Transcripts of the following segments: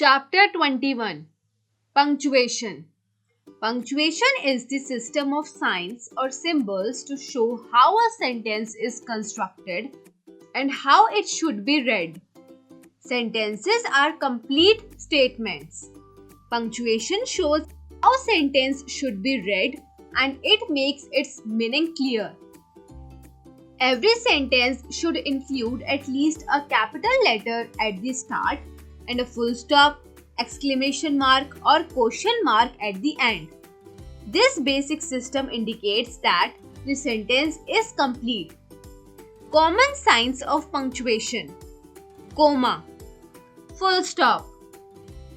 Chapter 21. Punctuation. Punctuation is the system of signs or symbols to show how a sentence is constructed and how it should be read. Sentences are complete statements. Punctuation shows how a sentence should be read and it makes its meaning clear. Every sentence should include at least a capital letter at the start and a full stop, exclamation mark or question mark at the end. This basic system indicates that the sentence is complete. Common signs of punctuation: comma, full stop,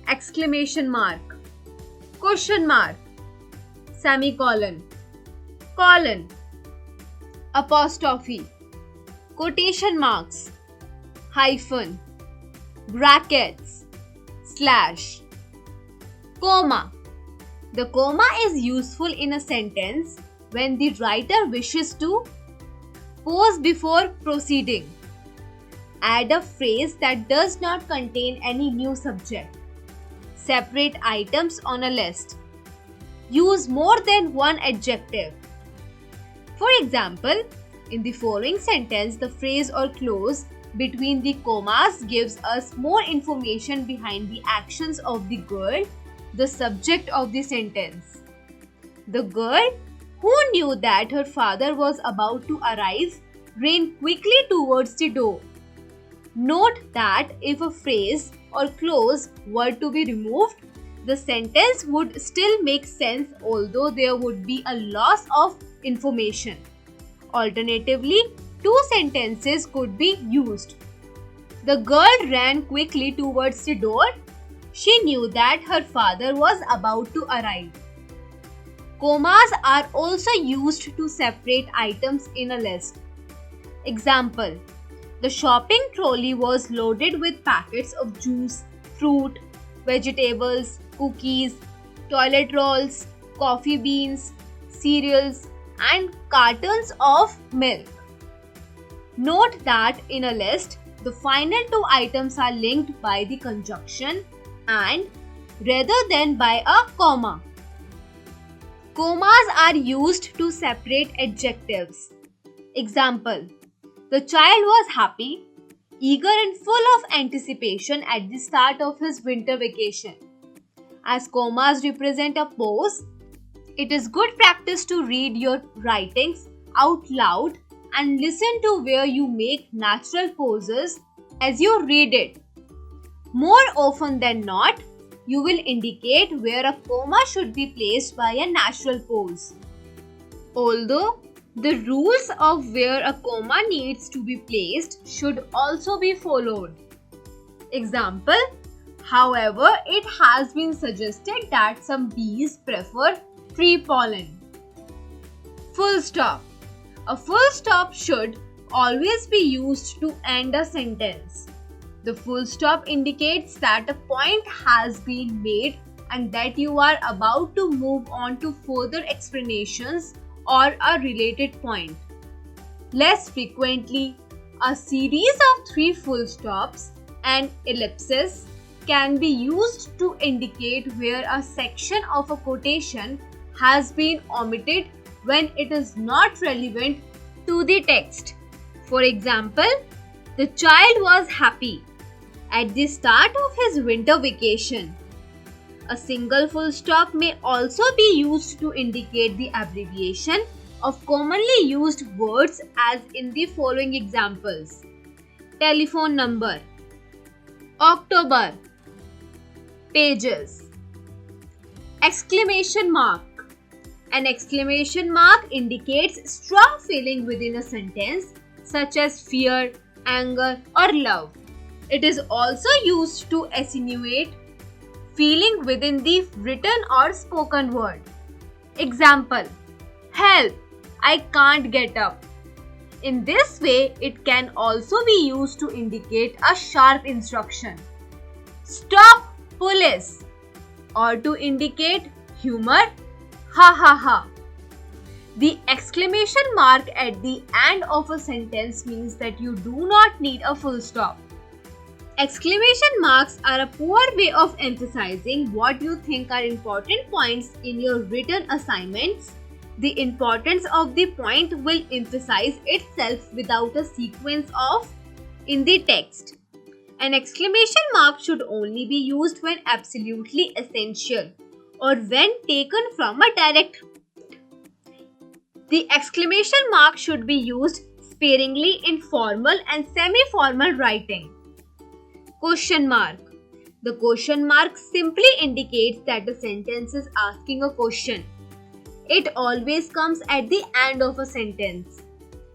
exclamation mark, question mark, semicolon, colon, apostrophe, quotation marks, hyphen, brackets, slash. Comma. The comma is useful in a sentence when the writer wishes to pause before proceeding. Add a phrase that does not contain any new subject. Separate items on a list. Use more than one adjective. For example, in the following sentence, the phrase or clause between the commas gives us more information behind the actions of the girl, the subject of the sentence. The girl, who knew that her father was about to arrive, ran quickly towards the door. Note that if a phrase or clause were to be removed, the sentence would still make sense although there would be a loss of information. Alternatively, two sentences could be used. The girl ran quickly towards the door. She knew that her father was about to arrive. Commas are also used to separate items in a list. Example: the shopping trolley was loaded with packets of juice, fruit, vegetables, cookies, toilet rolls, coffee beans, cereals, and cartons of milk. Note that in a list, the final two items are linked by the conjunction and rather than by a comma. Commas are used to separate adjectives. Example: the child was happy, eager and full of anticipation at the start of his winter vacation. As commas represent a pause, it is good practice to read your writings out loud and listen to where you make natural pauses as you read it. More often than not, you will indicate where a comma should be placed by a natural pause. Although the rules of where a comma needs to be placed should also be followed. Example: however, it has been suggested that some bees prefer free pollen. Full stop. A full stop should always be used to end a sentence. The full stop indicates that a point has been made and that you are about to move on to further explanations or a related point. Less frequently, a series of 3 full stops and ellipses can be used to indicate where a section of a quotation has been omitted when it is not relevant to the text. For example, the child was happy at the start of his winter vacation. A single full stop may also be used to indicate the abbreviation of commonly used words as in the following examples: telephone number, October, pages. Exclamation mark. An exclamation mark indicates strong feeling within a sentence, such as fear, anger, or love. It is also used to attenuate feeling within the written or spoken word. Example: help, I can't get up. In this way, it can also be used to indicate a sharp instruction. Stop, police, or to indicate humor, ha ha ha. The exclamation mark at the end of a sentence means that you do not need a full stop. Exclamation marks are a poor way of emphasizing what you think are important points in your written assignments. The importance of the point will emphasize itself without a sequence of in the text. An exclamation mark should only be used when absolutely essential or when taken from a direct. The exclamation mark should be used sparingly in formal and semi-formal writing. Question mark. The question mark simply indicates that the sentence is asking a question. It always comes at the end of a sentence.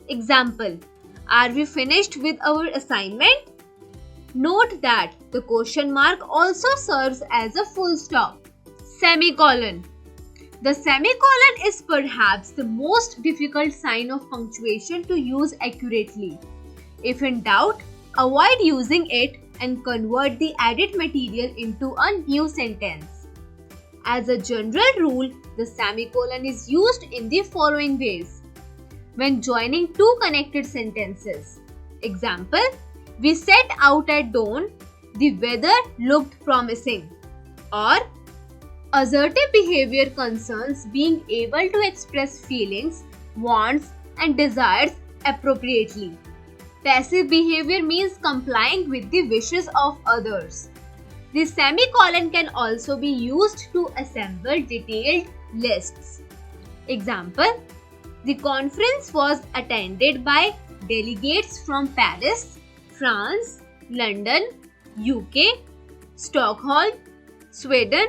Example: are we finished with our assignment? Note that the question mark also serves as a full stop. Semicolon. The semicolon is perhaps the most difficult sign of punctuation to use accurately. If in doubt, avoid using it and convert the added material into a new sentence. As a general rule, the semicolon is used in the following ways. When joining two connected sentences. Example: we set out at dawn, the weather looked promising. Or, assertive behavior concerns being able to express feelings, wants, and desires appropriately. Passive behavior means complying with the wishes of others. The semicolon can also be used to assemble detailed lists. Example: the conference was attended by delegates from Paris, France, London, UK, Stockholm, Sweden,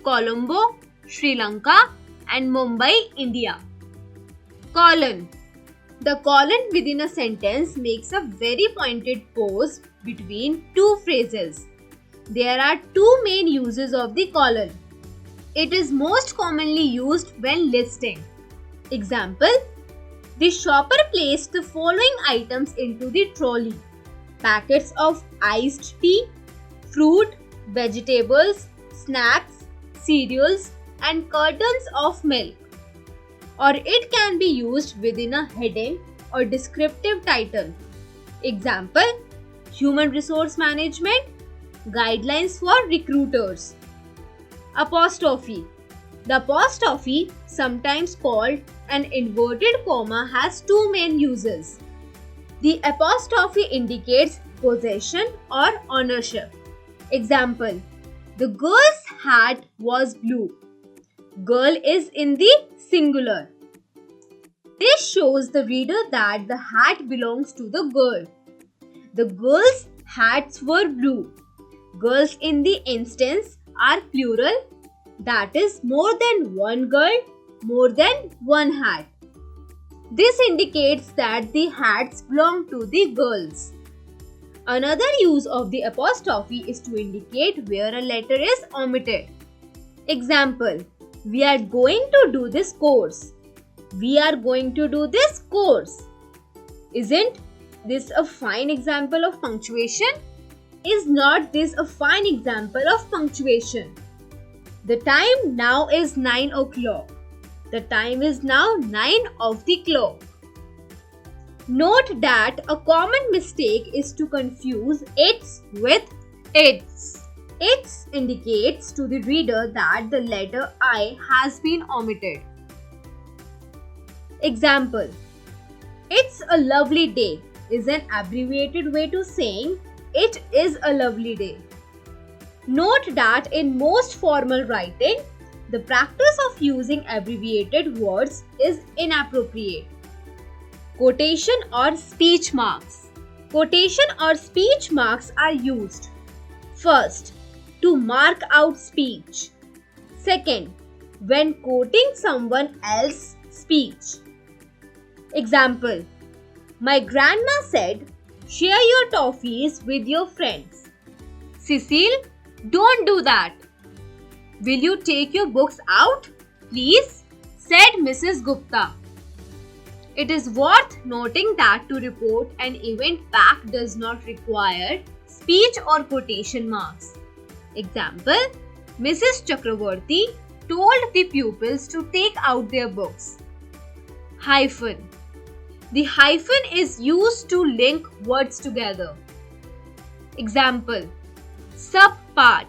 Colombo, Sri Lanka, and Mumbai, India. Colon. The colon within a sentence makes a very pointed pause between two phrases. There are two main uses of the colon. It is most commonly used when listing. Example: the shopper placed the following items into the trolley: packets of iced tea, fruit, vegetables, snacks, cereals, and cartons of milk. Or it can be used within a heading or descriptive title. Example: Human Resource Management, Guidelines for Recruiters. Apostrophe. The apostrophe, sometimes called an inverted comma, has two main uses. The apostrophe indicates possession or ownership. Example: the girl's hat was blue. Girl is in the singular. This shows the reader that the hat belongs to the girl. The girls' hats were blue. Girls in the instance are plural, that is, more than one girl, more than one hat. This indicates that the hats belong to the girls. Another use of the apostrophe is to indicate where a letter is omitted. Example: we are going to do this course. We are going to do this course. Isn't this a fine example of punctuation? Is not this a fine example of punctuation? The time now is 9 o'clock. The time is now 9 of the clock. Note that a common mistake is to confuse its with its. Its indicates to the reader that the letter I has been omitted. Example: it's a lovely day is an abbreviated way to saying it is a lovely day. Note that in most formal writing, the practice of using abbreviated words is inappropriate. Quotation or speech marks. Quotation or speech marks are used. First, to mark out speech. Second, when quoting someone else's speech. Example: my grandma said, share your toffees with your friends. Cecile, don't do that. Will you take your books out, please? Said Mrs. Gupta. It is worth noting that to report an event back does not require speech or quotation marks. Example: Mrs. Chakravarti told the pupils to take out their books. Hyphen. The hyphen is used to link words together. Example: Subpart,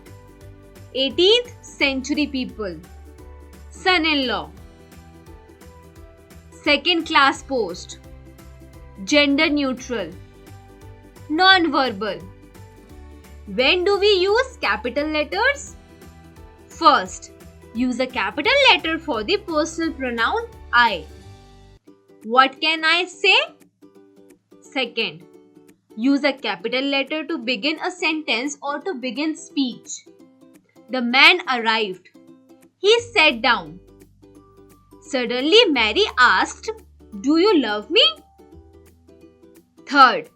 18th century people. Son-in-law. Second class post. Gender neutral. Non-verbal. When do we use capital letters? First, use a capital letter for the personal pronoun I. What can I say? Second, use a capital letter to begin a sentence or to begin speech. The man arrived. He sat down. Suddenly, Mary asked, "Do you love me?" Third,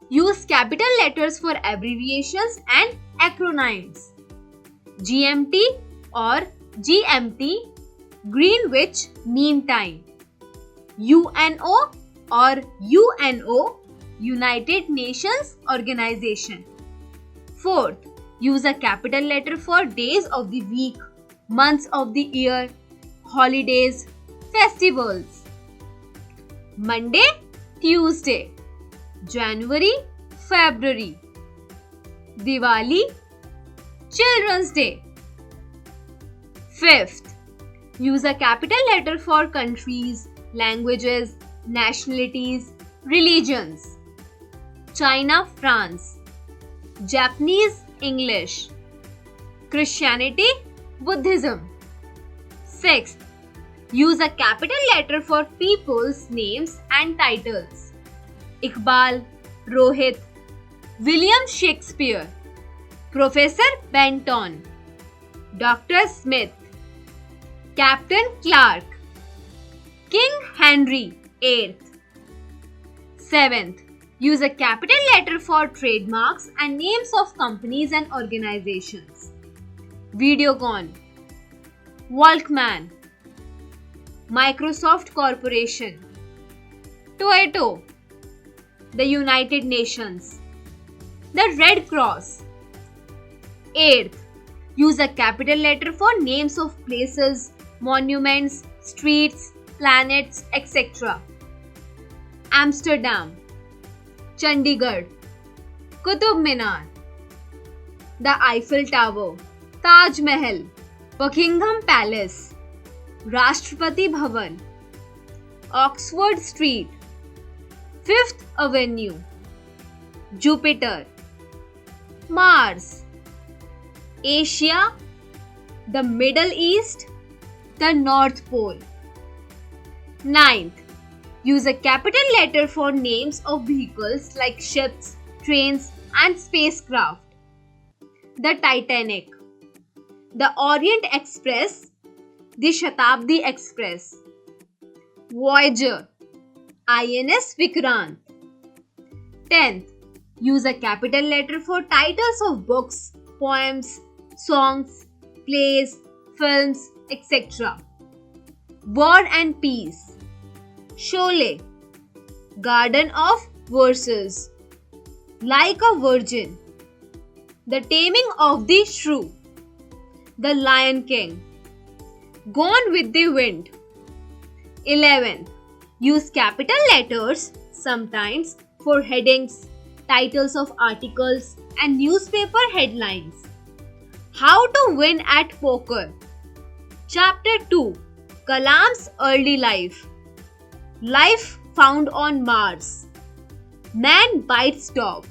use capital letters for abbreviations and acronyms. GMT or GMT, Greenwich Mean Time. UNO or UNO, United Nations Organization. Fourth, use a capital letter for days of the week, months of the year, holidays, festivals. Monday, Tuesday. January, February. Diwali, Children's Day. Fifth, use a capital letter for countries, languages, nationalities, religions. China, France. Japanese, English. Christianity, Buddhism. Sixth, use a capital letter for people's names and titles. Iqbal, Rohit, William Shakespeare, Professor Benton, Dr. Smith, Captain Clark, King Henry VIII. Seventh, use a capital letter for trademarks and names of companies and organizations. Videocon, Walkman, Microsoft Corporation, Toyota, the United Nations, the Red Cross. Eighth, use a capital letter for names of places, monuments, streets, planets, etc. Amsterdam, Chandigarh, Qutub Minar, the Eiffel Tower, Taj Mahal, Buckingham Palace, Rashtrapati Bhavan, Oxford Street, Fifth Avenue, Jupiter, Mars, Asia, the Middle East, the North Pole. Ninth, use a capital letter for names of vehicles like ships, trains, and spacecraft. The Titanic, the Orient Express, the Shatabdi Express. Voyager, INS Vikrant. 10th, use a capital letter for titles of books, poems, songs, plays, films, etc. War and Peace, Sholay, Garden of Verses, Like a Virgin, The Taming of the Shrew, The Lion King, Gone with the Wind. 11th, use capital letters sometimes for headings, titles of articles, and newspaper headlines. How to win at poker. Chapter 2, Kalam's early life. Life found on Mars. Man bites dog.